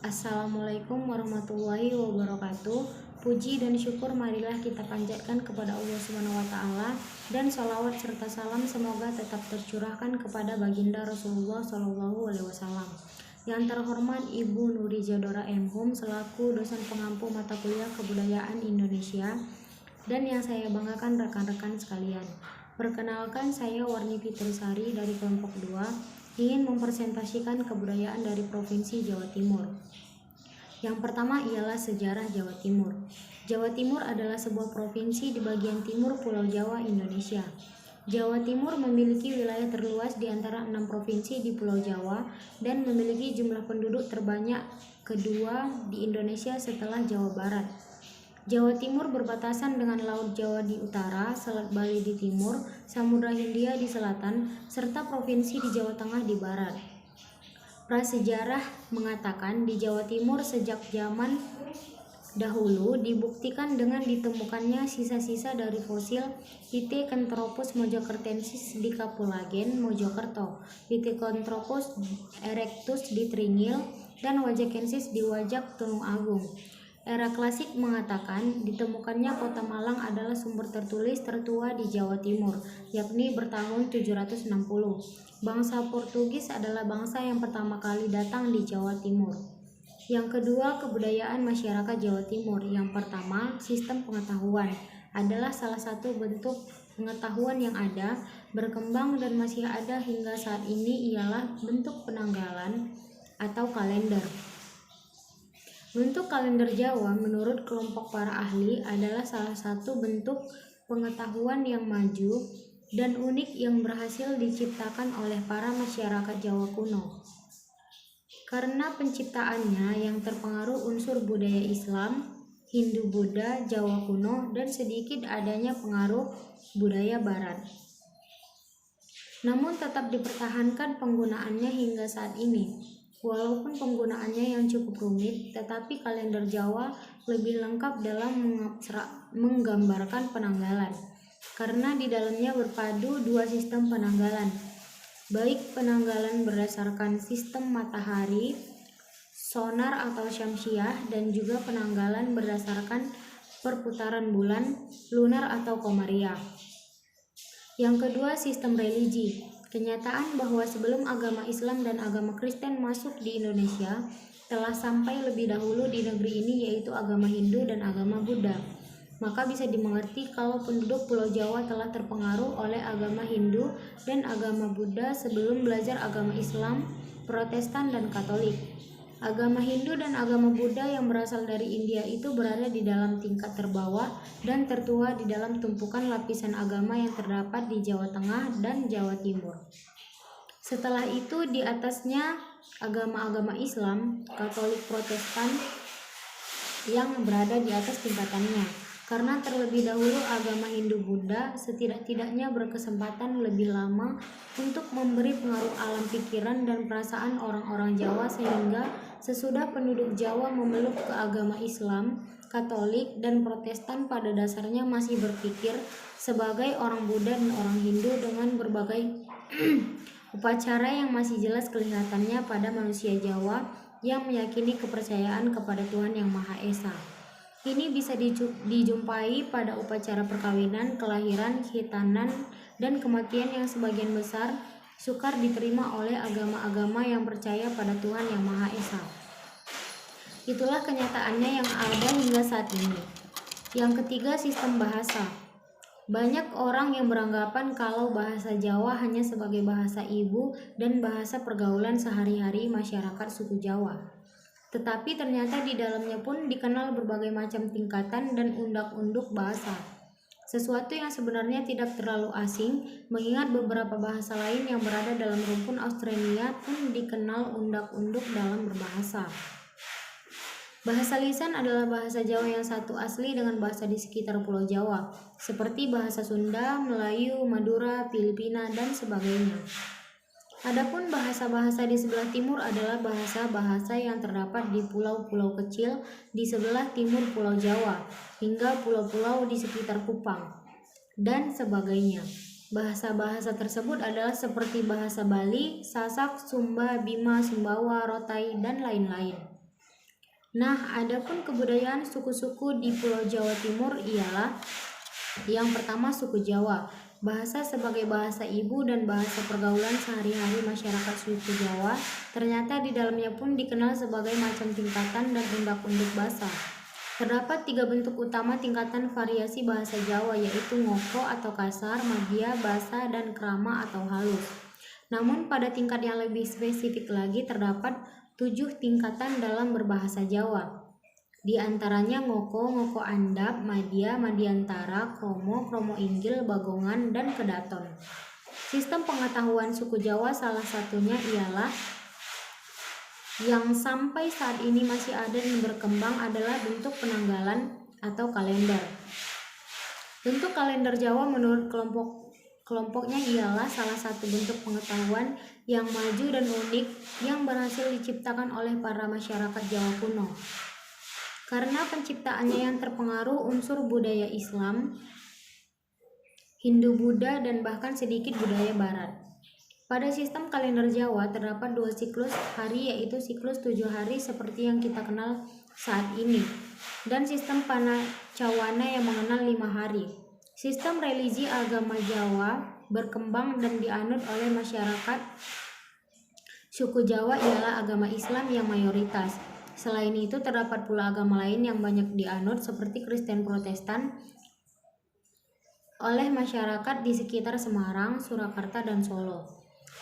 Assalamualaikum warahmatullahi wabarakatuh. Puji dan syukur marilah kita panjatkan kepada Allah Subhanahu wa taala, dan sholawat serta salam semoga tetap tercurahkan kepada baginda Rasulullah Shallallahu alaihi wasallam. Yang terhormat Ibu Nuri Jadora M.Hum selaku dosen pengampu mata kuliah Kebudayaan Indonesia, dan yang saya banggakan rekan-rekan sekalian. Perkenalkan, saya Warni Fitrisari dari kelompok 2 ingin mempresentasikan kebudayaan dari Provinsi Jawa Timur. Yang pertama ialah sejarah Jawa Timur. Jawa Timur adalah sebuah provinsi di bagian timur Pulau Jawa, Indonesia. Jawa Timur memiliki wilayah terluas di antara 6 provinsi di Pulau Jawa dan memiliki jumlah penduduk terbanyak kedua di Indonesia setelah Jawa Barat. Jawa Timur berbatasan dengan Laut Jawa di utara, Selat Bali di timur, Samudra Hindia di selatan, serta provinsi di Jawa Tengah di barat. Prasejarah mengatakan di Jawa Timur sejak zaman dahulu dibuktikan dengan ditemukannya sisa-sisa dari fosil Pithecanthropus mojokertensis di Kapulagen, Mojokerto, Pithecanthropus erectus di Tringil, dan Wajakensis di Wajak, Tulung Agung. Era klasik mengatakan ditemukannya kota Malang adalah sumber tertulis tertua di Jawa Timur, yakni bertahun 760. Bangsa Portugis adalah bangsa yang pertama kali datang di Jawa Timur. Yang kedua, kebudayaan masyarakat Jawa Timur. Yang pertama, sistem pengetahuan adalah salah satu bentuk pengetahuan yang ada, berkembang dan masih ada hingga saat ini ialah bentuk penanggalan atau kalender. Bentuk kalender Jawa menurut kelompok para ahli adalah salah satu bentuk pengetahuan yang maju dan unik yang berhasil diciptakan oleh para masyarakat Jawa kuno. Karena penciptaannya yang terpengaruh unsur budaya Islam, Hindu-Buddha, Jawa kuno, dan sedikit adanya pengaruh budaya Barat. Namun tetap dipertahankan penggunaannya hingga saat ini. Walaupun penggunaannya yang cukup rumit, tetapi kalender Jawa lebih lengkap dalam menggambarkan penanggalan, karena di dalamnya berpadu dua sistem penanggalan, baik penanggalan berdasarkan sistem matahari, sonar atau syamsiah, dan juga penanggalan berdasarkan perputaran bulan, lunar atau komariah. Yang kedua, sistem religi. Kenyataan bahwa sebelum agama Islam dan agama Kristen masuk di Indonesia telah sampai lebih dahulu di negeri ini, yaitu agama Hindu dan agama Buddha. Maka bisa dimengerti kalau penduduk Pulau Jawa telah terpengaruh oleh agama Hindu dan agama Buddha sebelum belajar agama Islam, Protestan, dan Katolik. Agama Hindu dan agama Buddha yang berasal dari India itu berada di dalam tingkat terbawah dan tertua di dalam tumpukan lapisan agama yang terdapat di Jawa Tengah dan Jawa Timur. Setelah itu di atasnya agama-agama Islam, Katolik, Protestan yang berada di atas tingkatannya. Karena terlebih dahulu agama Hindu-Buddha setidak-tidaknya berkesempatan lebih lama untuk memberi pengaruh alam pikiran dan perasaan orang-orang Jawa, sehingga sesudah penduduk Jawa memeluk ke agama Islam, Katolik, dan Protestan pada dasarnya masih berpikir sebagai orang Buddha dan orang Hindu dengan berbagai upacara yang masih jelas kelihatannya pada manusia Jawa yang meyakini kepercayaan kepada Tuhan Yang Maha Esa. Ini bisa dijumpai pada upacara perkawinan, kelahiran, khitanan, dan kematian yang sebagian besar sukar diterima oleh agama-agama yang percaya pada Tuhan Yang Maha Esa. Itulah kenyataannya yang ada hingga saat ini. Yang ketiga, sistem bahasa. Banyak orang yang beranggapan kalau bahasa Jawa hanya sebagai bahasa ibu dan bahasa pergaulan sehari-hari masyarakat suku Jawa. Tetapi ternyata di dalamnya pun dikenal berbagai macam tingkatan dan undak-unduk bahasa. Sesuatu yang sebenarnya tidak terlalu asing, mengingat beberapa bahasa lain yang berada dalam rumpun Australia pun dikenal undak-unduk dalam berbahasa. Bahasa lisan adalah bahasa Jawa yang satu asli dengan bahasa di sekitar Pulau Jawa, seperti bahasa Sunda, Melayu, Madura, Filipina, dan sebagainya. Adapun bahasa-bahasa di sebelah timur adalah bahasa-bahasa yang terdapat di pulau-pulau kecil di sebelah timur Pulau Jawa, hingga pulau-pulau di sekitar Kupang, dan sebagainya. Bahasa-bahasa tersebut adalah seperti bahasa Bali, Sasak, Sumba, Bima, Sumbawa, Rotai, dan lain-lain. Nah, adapun kebudayaan suku-suku di Pulau Jawa Timur ialah yang pertama suku Jawa. Bahasa sebagai bahasa ibu dan bahasa pergaulan sehari-hari masyarakat suku Jawa, ternyata di dalamnya pun dikenal sebagai macam tingkatan dan undak-unduk bahasa. Terdapat 3 bentuk utama tingkatan variasi bahasa Jawa, yaitu ngoko atau kasar, madya, basa, dan krama atau halus. Namun pada tingkat yang lebih spesifik lagi terdapat 7 tingkatan dalam berbahasa Jawa. Di antaranya ngoko, ngoko andap, madya, madyantara, kromo, kromo inggil, bagongan, dan kedaton. Sistem pengetahuan suku Jawa salah satunya ialah yang sampai saat ini masih ada dan berkembang adalah bentuk penanggalan atau kalender. Bentuk kalender Jawa menurut kelompoknya ialah salah satu bentuk pengetahuan yang maju dan unik yang berhasil diciptakan oleh para masyarakat Jawa kuno. Karena penciptaannya yang terpengaruh unsur budaya Islam, Hindu-Buddha, dan bahkan sedikit budaya Barat. Pada sistem kalender Jawa terdapat 2 siklus hari, yaitu siklus 7 hari seperti yang kita kenal saat ini, dan sistem Panacawana yang mengenal 5 hari. Sistem religi agama Jawa berkembang dan dianut oleh masyarakat suku Jawa ialah agama Islam yang mayoritas. Selain itu terdapat pula agama lain yang banyak dianut seperti Kristen Protestan oleh masyarakat di sekitar Semarang, Surakarta, dan Solo.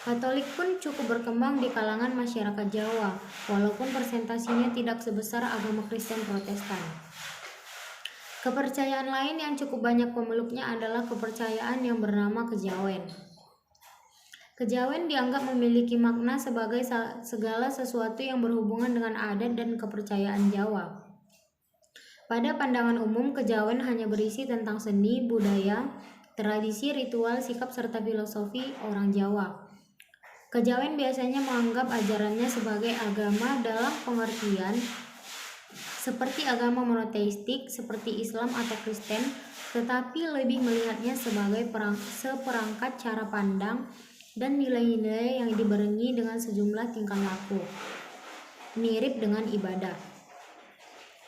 Katolik pun cukup berkembang di kalangan masyarakat Jawa, walaupun persentasinya tidak sebesar agama Kristen Protestan. Kepercayaan lain yang cukup banyak pemeluknya adalah kepercayaan yang bernama kejawen. Kejawen dianggap memiliki makna sebagai segala sesuatu yang berhubungan dengan adat dan kepercayaan Jawa. Pada pandangan umum, kejawen hanya berisi tentang seni, budaya, tradisi, ritual, sikap, serta filosofi orang Jawa. Kejawen biasanya menganggap ajarannya sebagai agama dalam pengertian seperti agama monoteistik seperti Islam atau Kristen, tetapi lebih melihatnya sebagai seperangkat cara pandang dan nilai-nilai yang dibarengi dengan sejumlah tingkah laku, mirip dengan ibadah.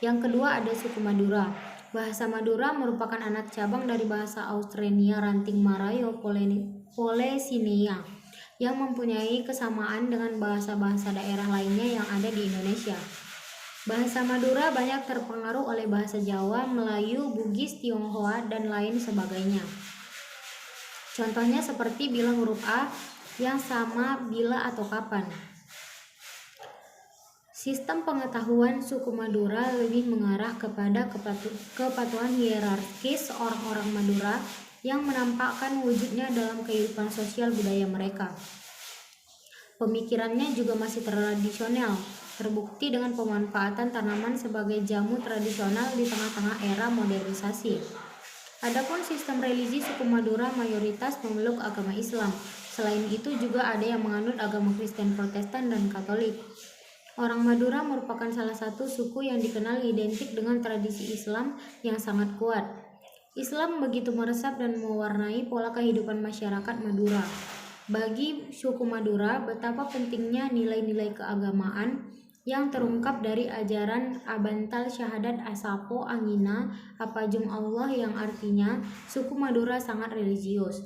Yang kedua ada suku Madura. Bahasa Madura merupakan anak cabang dari bahasa Austrenia ranting Marayo Polesinea yang mempunyai kesamaan dengan bahasa-bahasa daerah lainnya yang ada di Indonesia. Bahasa Madura banyak terpengaruh oleh bahasa Jawa, Melayu, Bugis, Tionghoa, dan lain sebagainya. Contohnya seperti bila huruf A yang sama bila atau kapan. Sistem pengetahuan suku Madura lebih mengarah kepada kepatuhan hierarkis orang-orang Madura yang menampakkan wujudnya dalam kehidupan sosial budaya mereka. Pemikirannya juga masih tradisional, terbukti dengan pemanfaatan tanaman sebagai jamu tradisional di tengah-tengah era modernisasi. Adapun sistem religi suku Madura mayoritas memeluk agama Islam. Selain itu juga ada yang menganut agama Kristen Protestan dan Katolik. Orang Madura merupakan salah satu suku yang dikenal identik dengan tradisi Islam yang sangat kuat. Islam begitu meresap dan mewarnai pola kehidupan masyarakat Madura. Bagi suku Madura, betapa pentingnya nilai-nilai keagamaan yang terungkap dari ajaran Abantal Syahadat Asapo Angina Apajung Allah, yang artinya suku Madura sangat religius.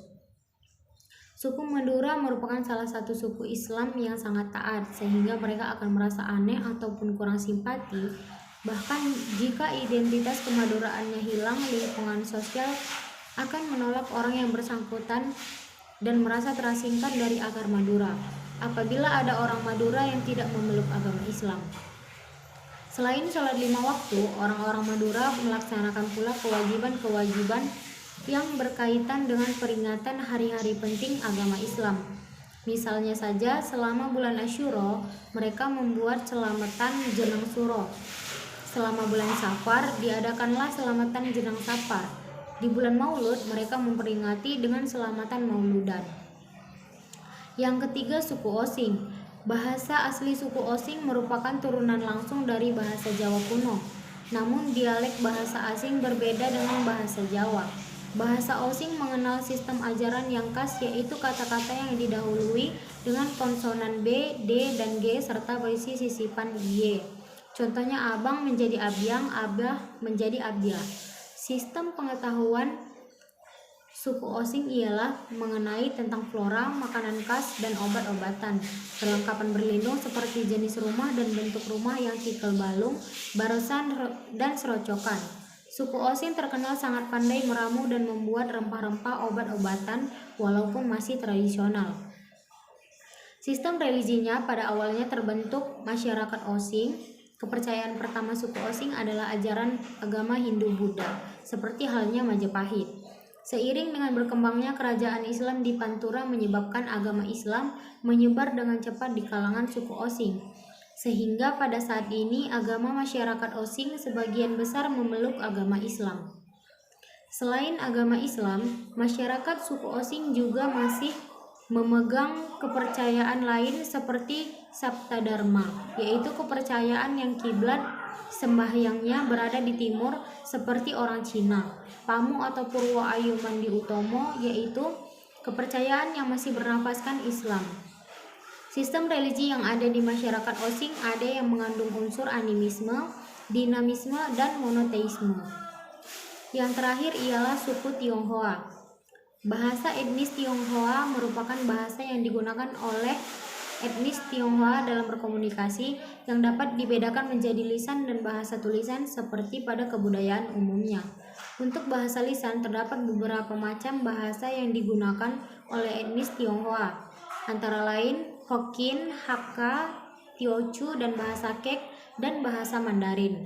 Suku Madura merupakan salah satu suku Islam yang sangat taat, sehingga mereka akan merasa aneh ataupun kurang simpati. Bahkan jika identitas kemaduraannya hilang, lingkungan sosial akan menolak orang yang bersangkutan dan merasa terasingkan dari akar Madura apabila ada orang Madura yang tidak memeluk agama Islam. Selain sholat 5 waktu, orang-orang Madura melaksanakan pula kewajiban-kewajiban yang berkaitan dengan peringatan hari-hari penting agama Islam. Misalnya saja, selama bulan Asyura, mereka membuat selamatan jenang suro. Selama bulan Safar, diadakanlah selamatan jenang Safar. Di bulan Maulud, mereka memperingati dengan selamatan Mauludan. Yang ketiga, suku Osing. Bahasa asli suku Osing merupakan turunan langsung dari bahasa Jawa kuno. Namun dialek bahasa asing berbeda dengan bahasa Jawa. Bahasa Osing mengenal sistem ajaran yang khas, yaitu kata-kata yang didahului dengan konsonan B, D, dan G serta berisi sisipan Y. Contohnya abang menjadi abyang, abah menjadi abya. Sistem pengetahuan suku Osing ialah mengenai tentang flora, makanan khas, dan obat-obatan. Perlengkapan berlindung seperti jenis rumah dan bentuk rumah yang tikal balung, barisan, dan serocokan. Suku Osing terkenal sangat pandai meramu dan membuat rempah-rempah obat-obatan walaupun masih tradisional. Sistem religinya pada awalnya terbentuk masyarakat Osing. Kepercayaan pertama suku Osing adalah ajaran agama Hindu-Buddha, seperti halnya Majapahit. Seiring dengan berkembangnya kerajaan Islam di Pantura menyebabkan agama Islam menyebar dengan cepat di kalangan suku Osing. Sehingga pada saat ini agama masyarakat Osing sebagian besar memeluk agama Islam. Selain agama Islam, masyarakat suku Osing juga masih memegang kepercayaan lain seperti Saptadharma, yaitu kepercayaan yang kiblat sembahyangnya berada di timur seperti orang Cina. Pamu atau Purwo Ayu Mandi Utomo, yaitu kepercayaan yang masih bernafaskan Islam. Sistem religi yang ada di masyarakat Osing ada yang mengandung unsur animisme, dinamisme, dan monoteisme. Yang terakhir ialah suku Tionghoa. Bahasa etnis Tionghoa merupakan bahasa yang digunakan oleh etnis Tionghoa dalam berkomunikasi yang dapat dibedakan menjadi lisan dan bahasa tulisan seperti pada kebudayaan umumnya. Untuk bahasa lisan terdapat beberapa macam bahasa yang digunakan oleh etnis Tionghoa, antara lain Hokkien, Hakka, Teochew, dan bahasa Kek, dan bahasa Mandarin.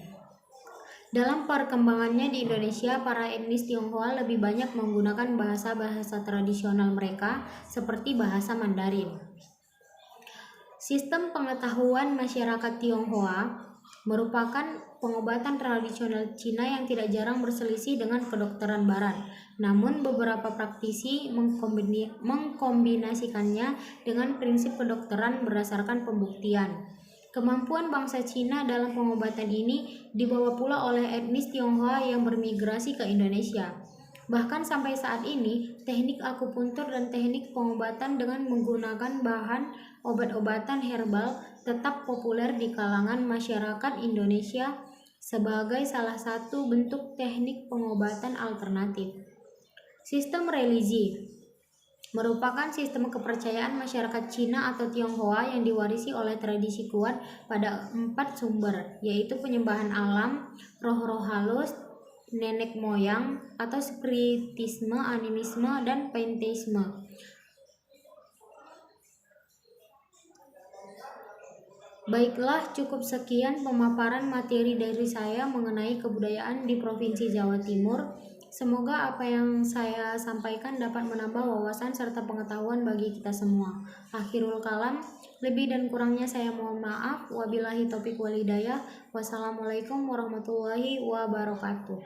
Dalam perkembangannya di Indonesia, para etnis Tionghoa lebih banyak menggunakan bahasa-bahasa tradisional mereka seperti bahasa Mandarin. Sistem pengetahuan masyarakat Tionghoa merupakan pengobatan tradisional Cina yang tidak jarang berselisih dengan kedokteran barat. Namun beberapa praktisi mengkombinasikannya dengan prinsip kedokteran berdasarkan pembuktian. Kemampuan bangsa Cina dalam pengobatan ini dibawa pula oleh etnis Tionghoa yang bermigrasi ke Indonesia. Bahkan sampai saat ini, teknik akupuntur dan teknik pengobatan dengan menggunakan bahan obat-obatan herbal tetap populer di kalangan masyarakat Indonesia sebagai salah satu bentuk teknik pengobatan alternatif. Sistem religi merupakan sistem kepercayaan masyarakat Cina atau Tionghoa yang diwarisi oleh tradisi kuat pada 4 sumber, yaitu penyembahan alam, roh-roh halus, nenek moyang, atau spiritisme, animisme, dan panteisme. Baiklah, cukup sekian pemaparan materi dari saya mengenai kebudayaan di Provinsi Jawa Timur. Semoga apa yang saya sampaikan dapat menambah wawasan serta pengetahuan bagi kita semua. Akhirul kalam, lebih dan kurangnya saya mohon maaf. Wabillahi taufiq wal hidayah. Wassalamualaikum warahmatullahi wabarakatuh.